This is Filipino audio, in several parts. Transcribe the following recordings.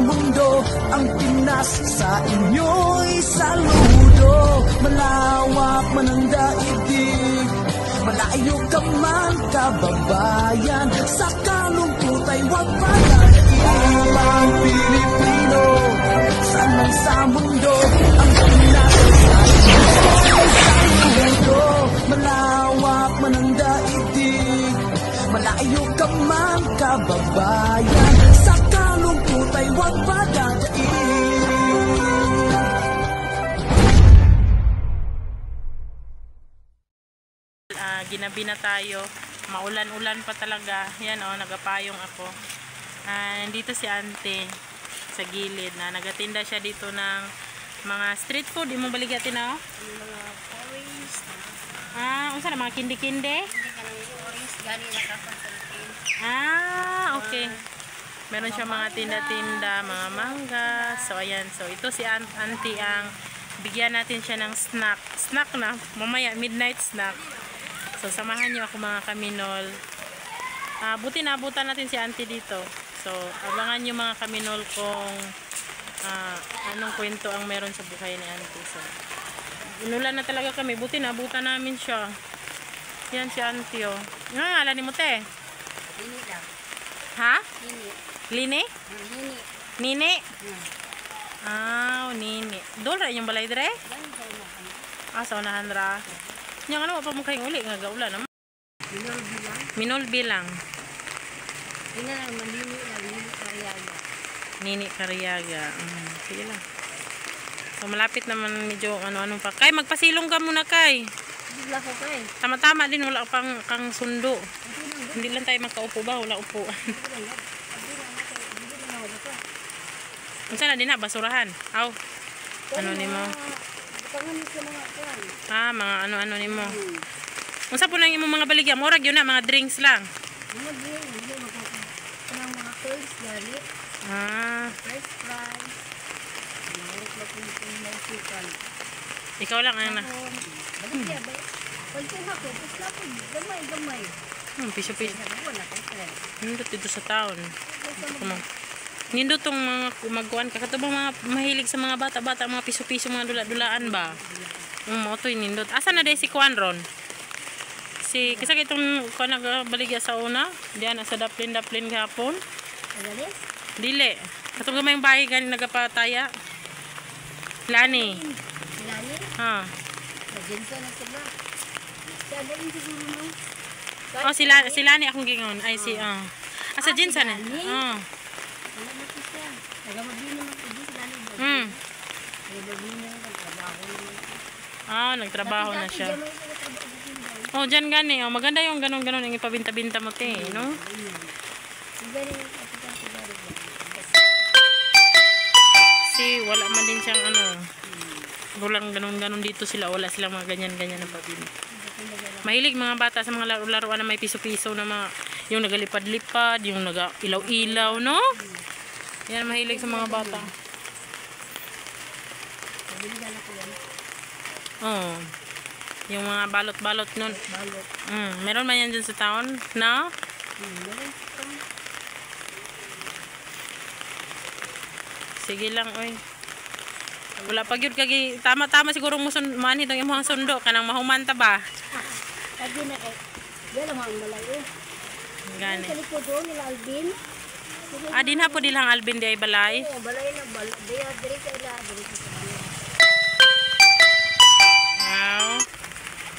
mundo, ang Pinas sa inyo'y saludo. Malawak man ang daigdig, malayo ka man kababayan, sa kalungkot ay huwag palatiin. Ang Pilipino, saan sa mundo, ang Pinas sa inyo'y saludo. Malawak man ang daigdig, malayo ka man kababayan, sa kalungkot ay huwag padadaig. Ginabi na tayo, maulan-ulan pa talaga. Yan o, nagapayong ako. Nandito si ante sa gilid na nagatinda siya dito ng mga street food. Di mo baligatin na o? Mga orange. Unsa na mga kindi-kindi? Hindi ka ng orange. Gani na kapansin. Okay. Meron siya mga tinda-tinda, mga mangga. So, ayan. So, ito si auntie ang bigyan natin siya ng snack. Snack na. Mamaya, midnight snack. So, samahan niyo ako mga kaminol. Buti naabutan natin si auntie dito. So, abangan niyo mga kaminol kung anong kwento ang meron sa buhay ni auntie. So, inulan na talaga kami. Buti naabutan namin siya. Yan si auntie oh. Nga nga, alani mo te? Nini lang. Ha? Nini. Lini? Nini. Nini? Nini. Doon ra inyong balay dire? Gani sa unahan. Sa unahan ra. Yung ano, pa mo kayong uli nga gaula naman. Minol bilang. Minol bilang. Ina lang manini lang. Nini Cariaga. Nini Cariaga. Sige lang. So malapit naman medyo ano-ano pa. Kay magpasilong ka muna kay. Bigla ko kay. Tama-tama din, wala pang kang sundo. Hindi lang tayo magkaupo ba? Wala upo. Unsa na din na basurahan? Aw. Ano nimo? Panganis sa mga kuan. Mga ano-ano nimo. Unsa po lang imong mga baligya? Murag yun na, mga drinks lang. Mga drink. Hindi makakita. Mga toys gani. French fries. Meron pa kung nausukan. Ikaw lang ang na. Baligya ba? Pagkong ako, paslapon. Gamay. Piso-piso. Wala kay friend. Nindot dito sa town. Nindot tong mga kumagkuhan ka. Katubang mga mahilig sa mga bata-bata, mga piso-piso, mga dula-dulaan ba? Mo to'y nindot. Asa na day si Kuan ron? Si, kisa kitong kuan nagbaligya sa una. Diyan sa daplin-daplin gapon. Agalis? Dili. Katong gamay yung bahay gani nagapataya. Lani. Lani? Jinsa na sila. Siya na yung siguro no? Sila ni akong gingon. Ay, sa Jinsa na. Wala na po siya. Nagamabili naman po din sila ni Nagabili na nagtrabaho. Nagtrabaho na siya. Dyan gani. Maganda yung ganon-ganon yung ipabinta-binta mo te, no? Wala man din siyang walang ganon-ganon dito sila. Wala silang mga ganyan-ganyan na pabinta. Mahilig mga bata sa mga laro-laruan na may piso-piso na mga, yung nagalipad-lipad, yung nagailaw-ilaw, no? Yan, mahilig sa mga bata. Yung mga balot-balot nun. Meron man yan dyan sa town, no? Sige lang, oy. Wala pag yun kagi tama-tama siguro mo man itong imong sundo kanang mahumanta ba? Lagi na kay. Yan ang mga malayo. Gani. Sa likod doon nila Alvin. Din ha po dilang Alvin di ay balay. Oo, balay na balay. Diya diri sa ila, diri sa ila. Wow.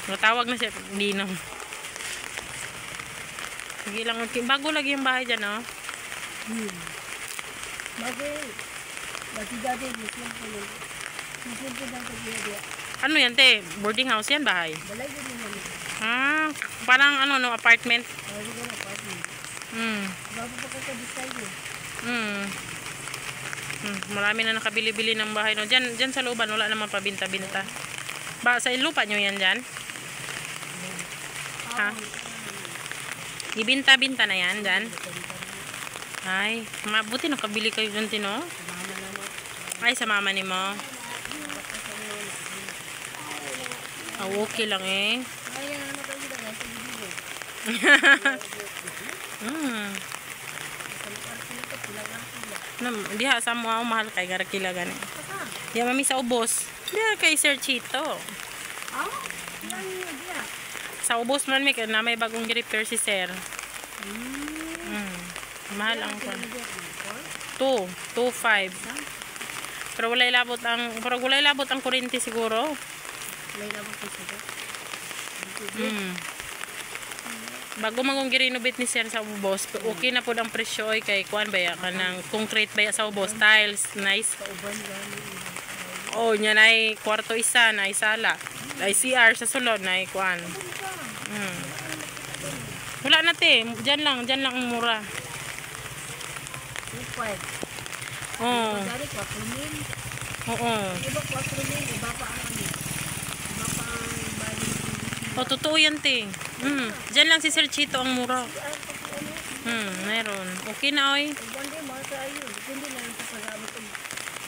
Natawag na siya Dinong. Sige lang, bago lagi yung bahay dyan, no? Bago. Bati dati Muslim ko lang. Muslim ko lang kaya. Ano yan, te? Boarding house yan, bahay? Balay din naman. Parang no, apartment. Balay din apartment. Bago pa ka sa mo. Marami na nakabili-bili ng bahay, no? Diyan sa looban, wala naman pabinta-binta. Sa lupa nyo yan dyan? Ha? Ibinta-binta na yan dyan? Ay, mabuti nakabili kayo dyan, no? Ay, sa mama ni mo. Okay lang eh. Diha sa mo mahal kay gara kila gani. Diya mami sa ubos. Diya kay Sir Chito. Ah, ilan yun dia? Sa ubos man mi kay na may bagong repair si Sir. Mahal ang kon. 2.5. Pero wala ilabot ang kuryente siguro. May labot ko siya. Bago magong girenovate ni Sir sa ubos, okay na pud ang presyo oy kay kuan baya kanang concrete baya sa ubos, tiles, nice. Kauban gani. Oh, nya nay kwarto isa, nay sala. Ay CR sa sulod nay kuan. Wala na te, diyan lang ang mura. 2.5. Oh. Dari 4,000. Oo. Iba 4,000, iba pa ang ano. Iba pa ang bali. Oh, totoo yan te. Diyan lang si Sir Chito ang mura. Meron. Okay na oy. Hindi mo sa ayo, hindi lang sa pag-abot ng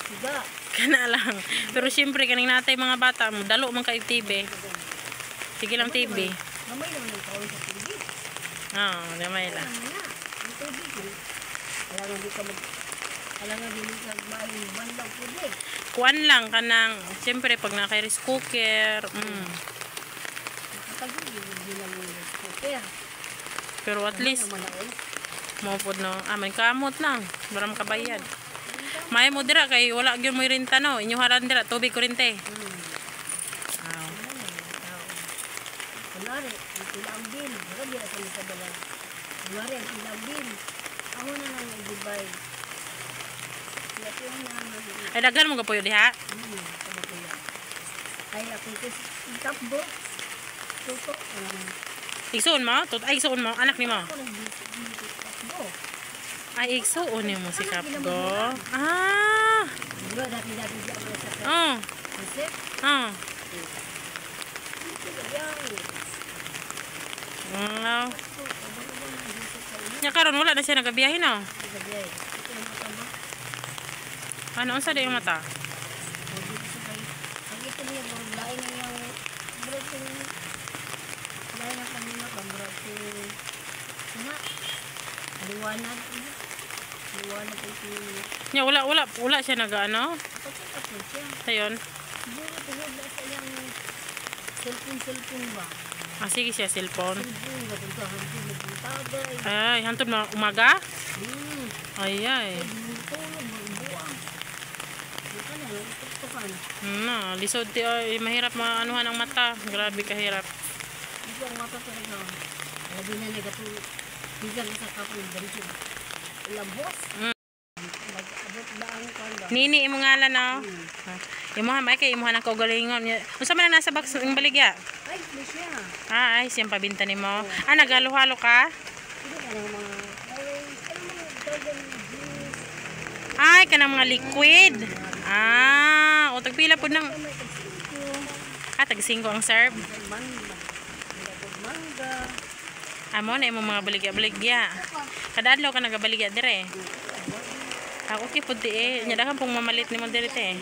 siga. Kana lang. Pero syempre kaning natay mga bata mo dalo man kay TV. Sige lang TV. Mamay naman ang kaon sa tubig. Gamay lang. Ano na? Ang tubig. Alangan di ka alangan di ka maayong bandang tubig. Kuan lang kanang syempre pag na kay rice cooker. Tagal hindi lang yung cooker. Pero at least mo pod no. Man kamot lang. Para makabayad. May mo dira kay wala gyud mo renta no. Inyo haran dira tubig kuryente. Kunwari, sila ang bill. Baka di na kami sa dalang. Kunwari, sila ang bill. Ako na lang i-divide. Sila ko na lang. Ay daghan mo gapuyo diha. Sama ko yan. Kaya kung itapbo, tuto. Igsuon mo? Igsuon mo anak nimo. Ako nang itapbo. Ay igsuon nimo si Kapgo. Diba, dati-dati di ako sa kasi, Wow. Nya karon wala na siya nagabiyahe no. Ano unsa di yung mata? Ang ito niya, lain na yung lain na kanina ka, liwanag ito Nya wala siya nagaano. ako siya. Sayon. Siguro tungod na sa iyang cellphone ba? Sige siya cellphone. Cellphone ba kung kahapon nagpuntabay. Ay, hantod na umaga? Ay. Tulog, magbuang. Ito na, ito ka na. Lisod ti ay mahirap maanuhan ang mata. Grabe kahirap. Ito ang mata talaga. Labi na nagatulog. Bigang sa kapon, ganito. Lambos. Mag-abot ba ang kanda? Nini imo ngalan no. Imuha may kay imuha nang kaugalingon. Unsa man ang nasa box ng baligya? Ay, may siya. Ay siyang pabinta nimo. Nagalo-halo ka? Ito ka ng mga, Ay kanang mga liquid. O tagpila pud nang tag 5 ang serve. mangga. Amo na imo mga baligya-baligya. Kada adlaw ka nagabaligya dire. Okay pud ti nya daghang pong mamalit nimo dire te.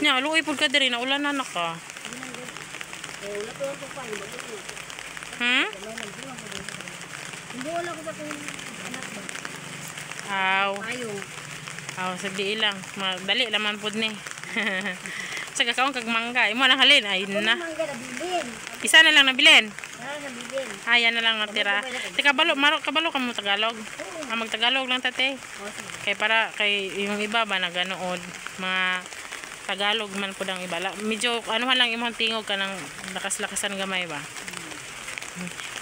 Nya luoy pud ka dire na ulan na ka. Hindi wala ko sa kong anak ba? Sagdi ilang. Dali laman pud ni. Sa kakaon kag mangga. Imo lang halin. Ayun na. Mangga na bilin. Isa na lang nabilin. Na bilin. Yan na lang natira. Teka kabalo ka mo Tagalog. Magtagalog lang tate. Kay para kay yung iba ba naganood mga Tagalog man pud ang iba. Medyo anuhan lang imong tingog ka nang lakas-lakasan gamay ba.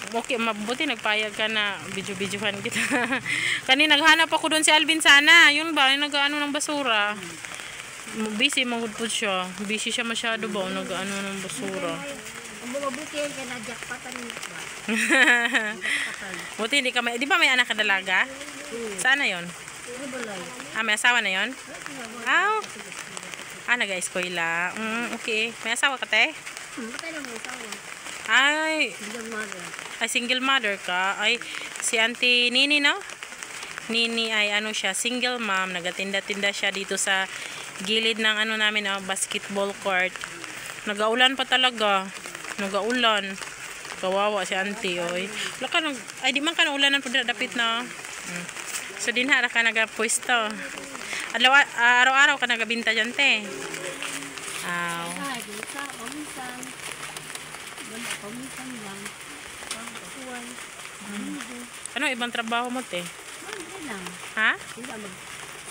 Okay, mabuti nagpayag ka na video-videohan kita. Kanina naghanap ako doon si Alvin sana. Yun ba, nag-ano ng basura. Busy magudpod siya. Busy siya masyado ba, nag-ano ng basura. Ang mga buti ka na jackpatan ba? Buti hindi ka may, di ba may anak ka dalaga? Saan na yun? May asawa na yun? Nag-eskwela. Okay. May asawa ka te? Patay na may asawa. Ay, Single mother. single mother ka. Ay, si Auntie Nini, no? Nini ay ano siya, single mom. Nagatinda-tinda siya dito sa gilid ng ano namin, basketball court. Nagaulan pa talaga. Nagaulan. Kawawa si Auntie, oy. Ay, di man ka na ulanan po dapit na. So din hara ka nagapwesto. Araw-araw ka nagabinta dyan, te. Aw. Ay, kita, paminsan. Wala, paminsan lang. Pangkakuan. Ano ibang trabaho mo, te? Hindi lang. Ha? Hindi mag...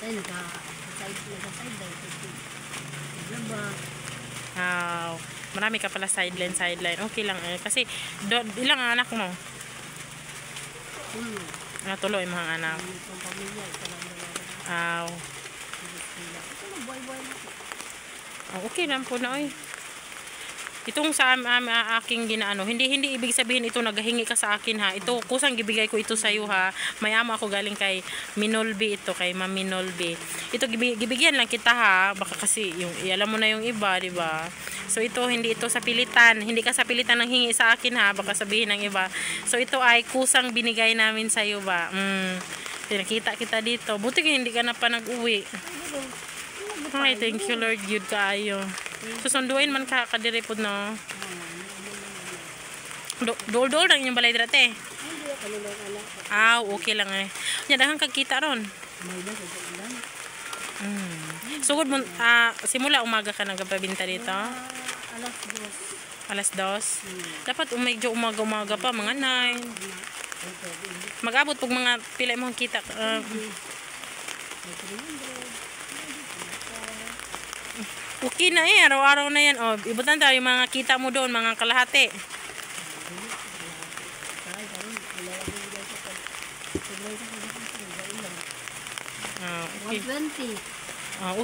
Tayo nag-side lang. Naglaba. Aw. Marami ka pala sideline. Okay lang. Kasi, ilang anak mo? Natuloy mga anak. Itong pamilya, ito lang dalawa. Aw. Ito lang, buhay-buhay na. Okay lang po na, oy. Itong sa aking ginaano, hindi ibig sabihin ito naghahingi ka sa akin ha. Ito kusang gibigay ko ito sa iyo ha. Mayama ako galing kay Minolby ito, kay Ma'am Minolby. Ito gibigyan lang kita ha. Baka kasi yung alam mo na yung iba, di ba? So ito hindi ito sa pilitan. Hindi ka sa pilitan ng hingi sa akin ha. Baka sabihin ng iba. So ito ay kusang binigay namin sa iyo ba. Nakita kita dito. Buti hindi ka na pa nag-uwi. Ay, thank you Lord, good kaayo. Susunduin man ka kadiripod no. Dol-dol lang yung balay dati. Hindi, kanila yung anak ko. Okay lang eh. Nya daghang kagkita ron. May ba sa ulan? Sugod mo simula umaga ka nagpabinta dito. Alas 2. Alas 2. Dapat medyo umaga pa mga 9. Mag-abot pag mga pila mo kita. Okay na eh, araw-araw na yan. Ibutan tayo yung mga kita mo doon, mga kalahati. Okay. 120.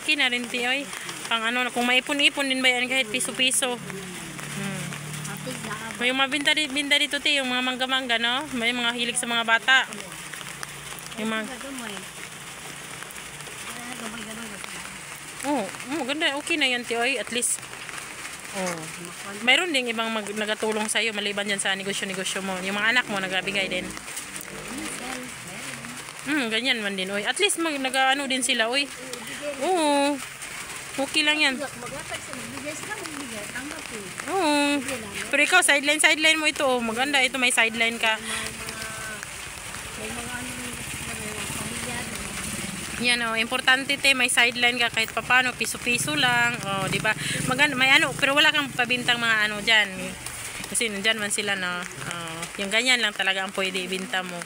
Okay na rin tiyoy. Pang ano, kung maipon-ipon din ba yan kahit piso-piso. Atig na aba. May mga binda dito ti, yung mga mangga-mangga no. May mga hilig sa mga bata. Yung mga Gamay. Gamay-gamay. Ganda. Okay na yan tiyoy. At least mayroon ding ibang nagatulong sa iyo maliban diyan sa negosyo mo. Yung mga anak mo nagbibigay din. Ganyan man din oy. At least nag-ano din sila oy. Oo. Okay lang yan. Magatag sa magbigay sila magbigay. Tanggap eh. Oo. Pero ikaw sideline mo ito. Maganda ito may sideline ka. May mga ano pamilya. Yan importante te may sideline ka kahit papaano piso-piso lang. Di ba? Maganda may ano pero wala kang pabintang mga ano diyan. Kasi nandiyan man sila na yung ganyan lang talaga ang pwede ibenta mo.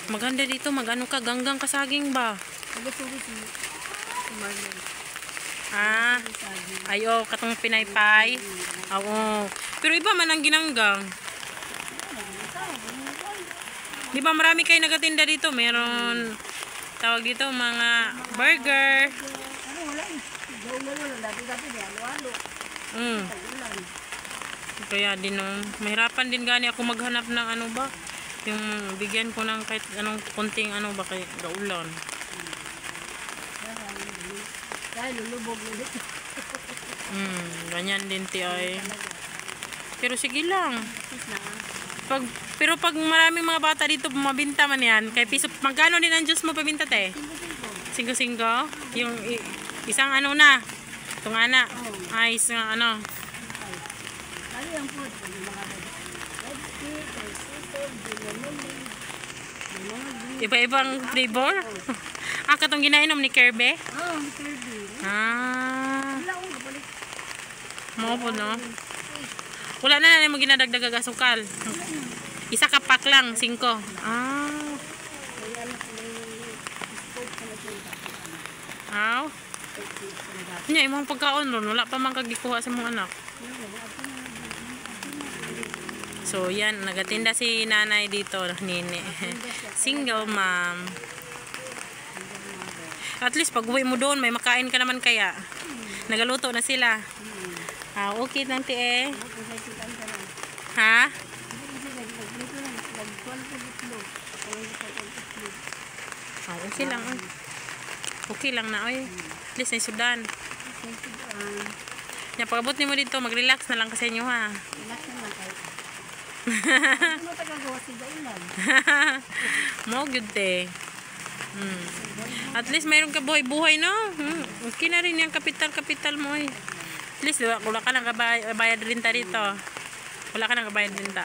Maganda dito, magano ka ganggang kasaging ba? Nagasulit si Marlon. Ayo katong pinaypay. Oo. Pero iba man ang ginanggang. Di ba marami kayo nagatinda dito? Meron tawag dito mga burger. Ano wala eh. Gawin dati di halo-halo. Ulan. Kaya din mahirapan din gani ako maghanap ng ano ba? Yung bigyan ko ng kahit anong konting ano ba kay gaulan. Dahil lulubog na dito. Ganyan din ti ay. Pero sige lang. Pero pag maraming mga bata dito mabinta man yan, kay piso magkano din ang juice mo pabinta te? 5-5. Yung isang ano na. Itong anak. Ay isang ano. Ano yung food? Iba-ibang flavor. Katong ginainom ni Kirby? Kirby. Wala akong kapalik. Mo po no. Wala na mo ginadagdag asukal. Isa ka pack lang 5. Nya imong pagkaon ron wala pa man kagikuha sa mga anak. So yan, nagatinda si nanay dito, nini. Single mom. At least pag uwi mo doon, may makain ka naman kaya. Nagaluto na sila. Okay lang ti eh. Ha? Okay lang. Okay lang na oy. At least ay sudan. Nya pagabot nimo dito, mag-relax na lang kasi inyo ha. Relax na lang kayo. Ano tagagawa si Dailan? Mo good te. At least mayroon ka buhay no. Okay na rin yung kapital mo eh. At least wala ka nang bayad renta dito. Wala ka nang bayad renta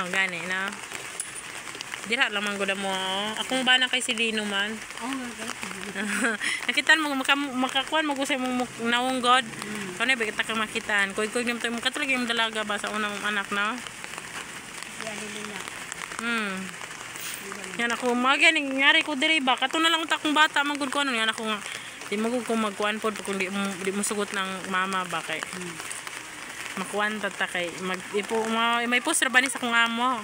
gani no. Dira lang man gud mo. Akong bana kay si Dino man. Oh, Nakitaan mo makakuan mo gusay mo nawong god. Kani ba kita ka makitaan. Koy nim mo katulag yung dalaga ba sa unang anak na. yan din na. Yan ako magyan ngari ko diri ba kato na lang ta kung bata man gud ko ano yan ako nga di mo gud ko magkuan pod kung di mo sugot ng mama ba kay. Makuan ta kay may poster ba ni sa kung amo.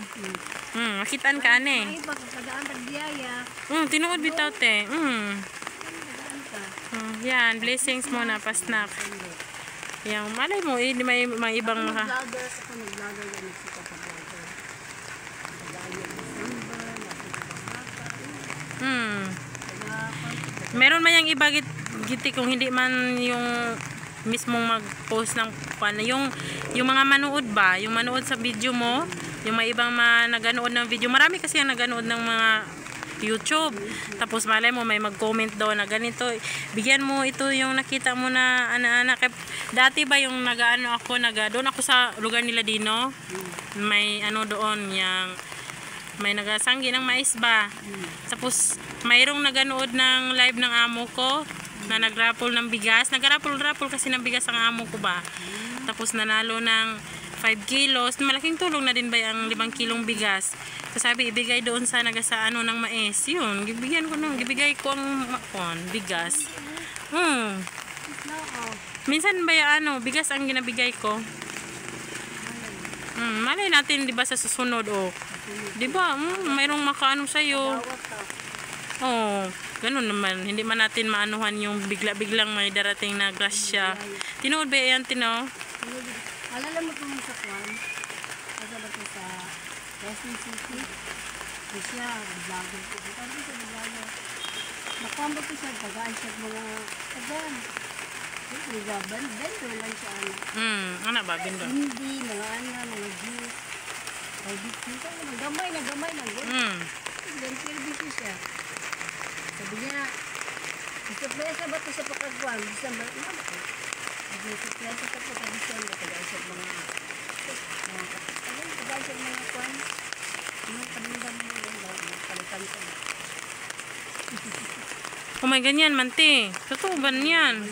Makitaan ka ani. Ay, pagkadaan pagbiyaya. Tinuod bitaw te. Pagkadaan ka. Yan, blessings mo na pa snack. Yang malay mo may ibang mga Vlogger, ako nag-vlogger yan nagsika sa vlogger. Nag-ayos ng number, Meron man yang iba giti kung hindi man yung mismong mag-post ng yung mga manood ba, yung manood sa video mo, yung may ibang naganood ng video. Marami kasi ang naganood ng mga YouTube. Tapos malay mo may mag-comment daw na ganito. Bigyan mo ito yung nakita mo na anak. Dati ba yung doon ako sa lugar nila Dino. May doon yung may nagasanggi ng mais ba. Tapos mayroong naganood ng live ng amo ko na nagrapol ng bigas. Nagrapol kasi ng bigas ang amo ko ba. Tapos nanalo ng 5 kilos. Malaking tulong na din ba ang 5 kilong bigas. Sabi ibigay doon sa ng mais. Yun, gibigay ko ang bigas. Minsan ba bigas ang ginabigay ko. Malay natin 'di ba sa susunod 'Di ba? Mayroong makaano sa iyo. Ganun naman. Hindi man natin maanuhan yung bigla-biglang may darating na grasya. Tinood ba yan, Tino? Alala mo kung sa kwan? Asa ba ito sa Quezon City? Di siya, vlogger ko. Sabi ko sa vlogger. Nakwamba ko siya, tagaan siya mga tagaan. Vendor lang siya. Ano ba, vendor? Hindi, mga juice. Ay, dito, gamay na. Then, service siya. Sabi niya, surpresa ba ito sa pakagwan? Bisa ba? Surpresa ka po sa December. Tagaan siya mga kwan. Mga kabindang palitan sa May ganyan, Manti. Totoo ba yan?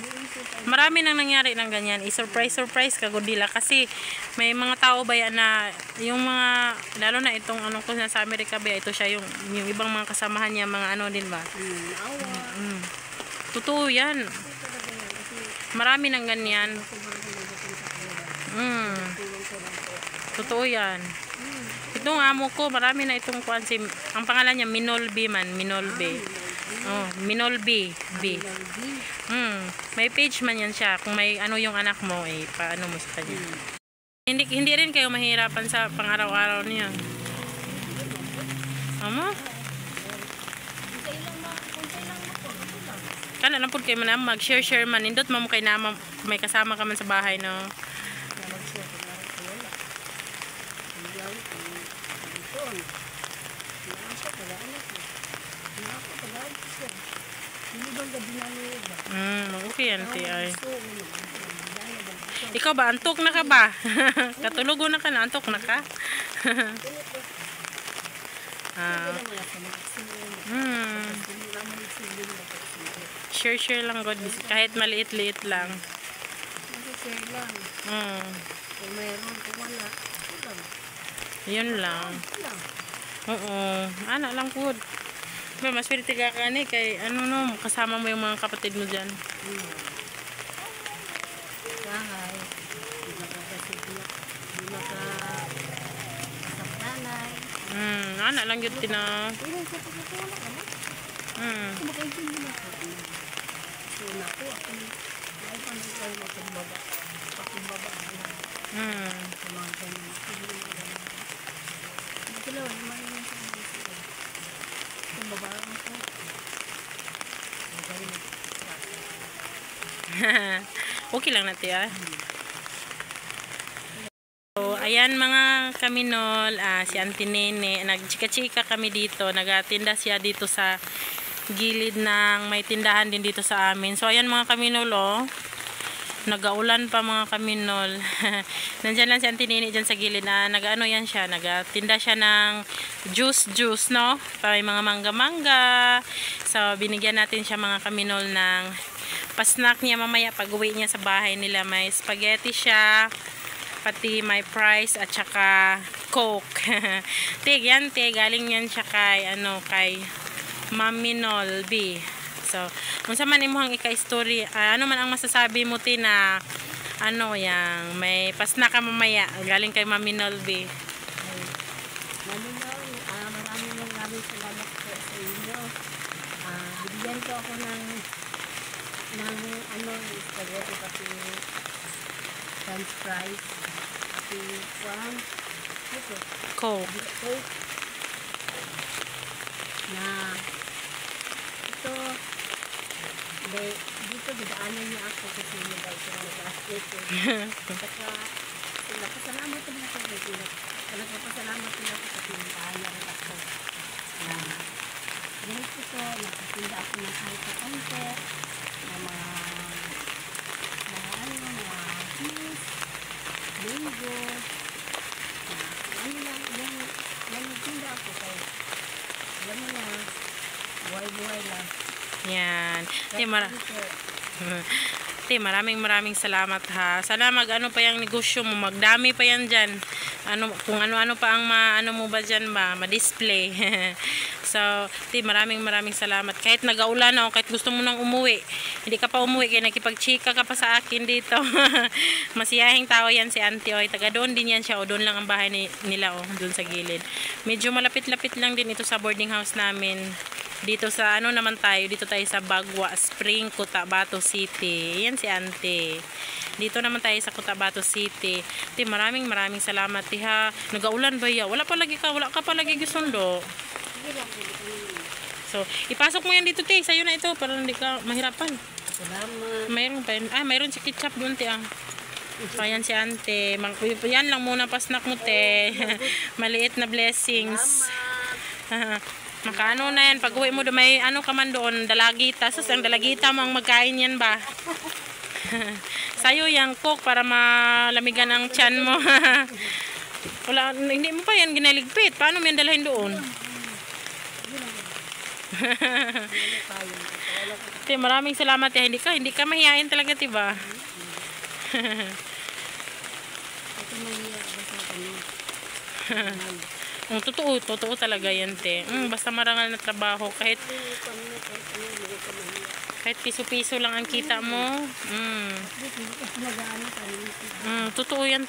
Marami nang nangyari ng ganyan. I-surprise ka, Godila. Kasi may mga tao ba yan na yung mga, lalo na itong ko sa Amerika ba, ito siya yung ibang mga kasamahan niya, mga din ba? Totoo yan. Marami nang ganyan. Totoo yan. Itong amo ko, marami na itong kwansi. Ang pangalan niya, Minolby. Minolby. May page man yan siya. Kung may yung anak mo, paano mo sa kanya. Hindi rin kayo mahirapan sa pang-araw-araw niya. Ama? Kana lang po kayo man mag-share man. Indot mo kay nama, may kasama ka man sa bahay, no? Okay yan, ay. Ikaw ba, antok na ka ba? Katulugo na ka na, antok na ka? Share lang, God. Kahit maliit-liit lang. share lang. Kung mayroon, kung wala, yun lang. Oo. Anak lang po. Diba, mas pwede ka ni kay kasama mo yung mga kapatid mo dyan. Bahay. Di maka-saptanay. Anak lang yun tina. Pero sa pagkakala ka na. Kumakaintindi na ko. So, naku, ako ay panagkay mo kumbaba. Pakumbaba na. Sa mga ganyan. Hindi ko lang, naman yung sa mga sila. Kumbaba ako. Okay lang natin So, ayan mga kaminol, si Auntie Nene, nagchika-chika kami dito, nagatinda siya dito sa gilid ng may tindahan din dito sa amin. So, ayan mga kaminol, Nagaulan pa mga kaminol. Nandyan lang si Auntie Nini dyan sa gilid na nag-ano yan siya, nagtinda siya ng juice, no? Para mga mangga-mangga. So, binigyan natin siya mga kaminol ng pa-snack niya mamaya pag uwi niya sa bahay nila. May spaghetti siya, pati may fries at saka Coke. Tig yan, galing yan siya kay, kay Mami Nolby. So, kung sa man imuhang ika-story, ano man ang masasabi mo, na yang may pasna ka mamaya, galing kay Mami Nolby. Mami Nol, maraming salamat po sa inyo. Bigyan ko ako ng spaghetti, pati french fries, pati Coke. Na ito, dito didaanan niya ako kasi nilagay ko ng basket. Saka napasalamat din ako sa pinuntahan ako. Dahil ito, nagpatinda ako ng kahit na konti, ng mga juice, bingo, yung tinda ako kay alam mo na, buhay-buhay lang. Yan. Maraming salamat ha. Sana pa yung negosyo mo, magdami pa yan dyan. Kung ano pa ang mo ba dyan ba, ma-display. So, maraming salamat. Kahit nag-aulan ako, kahit gusto mo nang umuwi, hindi ka pa umuwi, kaya nakipag-chika ka pa sa akin dito. Masiyahing tao yan si Auntie, taga doon din yan siya, doon lang ang bahay nila, doon sa gilid. Medyo malapit-lapit lang din ito sa boarding house namin. Dito sa dito tayo sa Bagwa Spring, Cotabato City. Yan si Auntie. Dito naman tayo sa Cotabato City. Maraming salamat ha. Nag-aulan ba ya? Wala ka pa lagi gisundo. So, ipasok mo yan dito sa'yo na ito para hindi ka mahirapan. Salamat. Mayroon pa yun. Mayroon si ketchup doon Ayan si Auntie. Yan lang muna pa-snack mo Maliit na blessings. Makaano na yan, pag uwi mo doon, may ka man doon, dalagita. Sus, ang dalagita mo ang magkain yan ba? Sa'yo yung Coke para malamigan ang tiyan mo. Wala, hindi mo pa yan ginaligpit. Paano mo yan dalahin doon? Maraming salamat hindi ka mahihain talaga, diba? Totoo talaga yan, basta marangal na trabaho, kahit piso-piso lang ang kita mo. Totoo yan,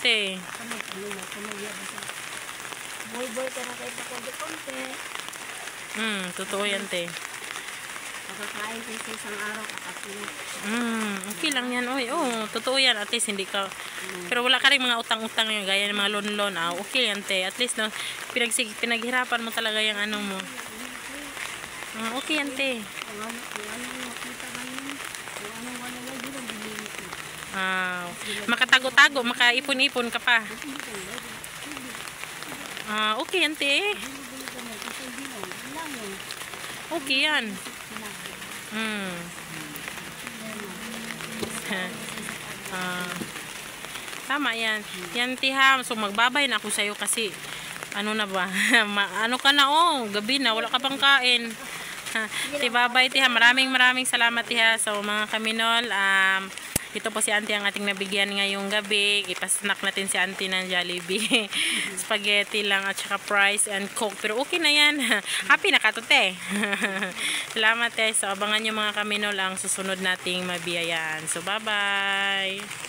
totoo yan, Makakain ko sa isang araw, kakatulog. Okay lang yan, totoo yan, at least hindi ka, pero wala ka rin mga utang-utang yung gaya ng mga loan-loan, okay yan, at least pinaghirapan mo talaga yung mo. Okay yan, makatago-tago, makaipon-ipon ka pa. Okay yan, okay yan. Tama yan. Yan, so magbabay na ako sa'yo kasi na ba? Ka na, gabi na, wala ka pang kain. Babay, maraming salamat, so mga kaminol, ito po si Auntie ang ating nabigyan ngayong gabi. Ipasnack natin si Auntie ng Jollibee. Spaghetti lang at saka fries and Coke. Pero okay na yan. Happy na ka to, Salamat, So abangan nyo mga kaminol ang susunod nating mabiyayaan. So bye-bye.